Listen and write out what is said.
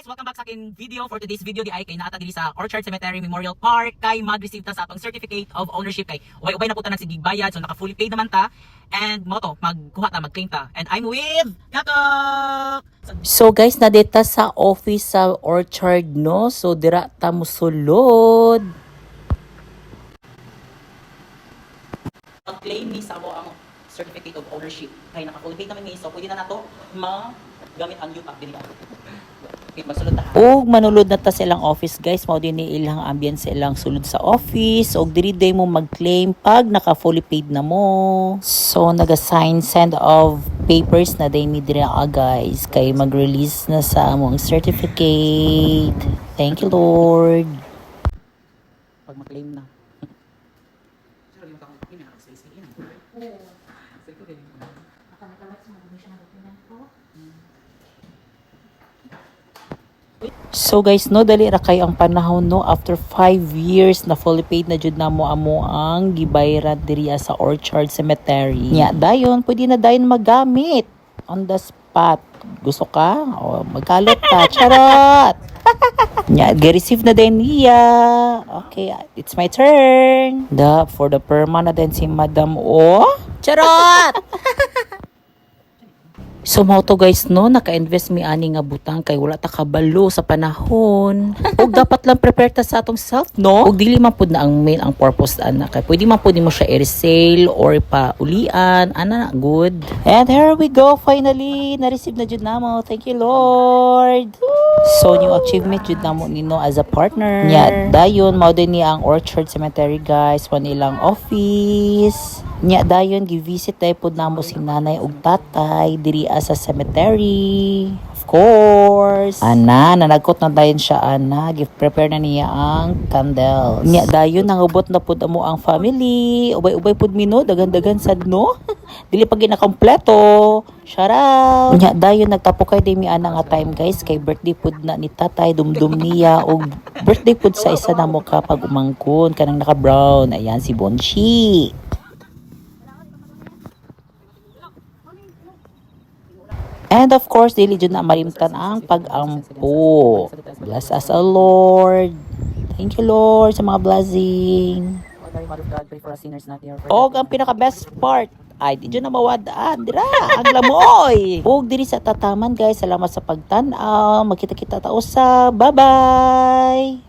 guys, welcome back sa akin video. For today's video di ay kay naata diri sa Orchard Cemetery Memorial Park kay mag-receive ta sa atong certificate of ownership kay ubay-ubay na po ta nagsige bayad, so naka fully paid naman ta and mo to magkuha ta, mag-claim ta. And I'm with Kakak. So guys, nadeta sa office sa Orchard, no? So dira ta musulod. Mag-claim ni sa mo ang certificate of ownership kay naka fully paid naman ni, so pwede na nato magamit ang UTAC dili. Og manulod na ta sa ilang office guys, mao din ni ilang ambience sa ilang sulod sa office, og diri day mo mag-claim pag naka fully paid na mo. So naga-sign send of papers na day mi diri guys kay mag-release na sa among certificate. Thank you Lord. Pag mag-claim na. So guys, no, dali ra kay ang panahon, no, after 5 years na fully paid na jud na mo amo ang gibayran diri sa Orchard Cemetery. Nya dayon pwede na dayon magamit on the spot. Gusto ka? O magkalot ka. Charot. Nya gi-receive na din niya. Okay, it's my turn. For the perma na din si Madam O. Charot. So mao to guys, no, naka-invest mi ani nga butang kay wala ta kabalo sa panahon. Ug dapat lang prepare ta sa atong self, no? Ug dili man pud na ang main ang purpose ana kay pwede man pud mo siya i-resale or paulian, ana na good. And here we go, finally na-receive na jud namo. Thank you Lord. So new achievement jud namo nino as a partner. Nya dayon mao din ni ang Orchard Cemetery guys, one ilang office. Nya dayon gi-visit tay pud namo si nanay ug tatay diri sa cemetery. Of course. Ana, nanagkot na dayon siya ana. Prepare na niya ang candles. Nya dayon nangubot na pud amo ang family. Ubay-ubay pud mino, dagan-dagan sad no. Dili pa ginakompleto. Shout out. Nya dayon nagtapo kay mi ana nga time guys kay birthday pud na ni tatay, dumdum niya og birthday pud sa isa na mo kapag umangkon kanang naka-brown. Ayan si Bonchi. And of course, dili jud na malimtan ang pag-ampo. Bless us, O Lord. Thank you, Lord, sa mga blessing. Og ang pinaka-best part, ay di jud na mawadaan. Dira, ang lamoy. Og diri sa tataman, guys. Salamat sa pagtan-aw. Magkita-kita ta usa. Bye-bye.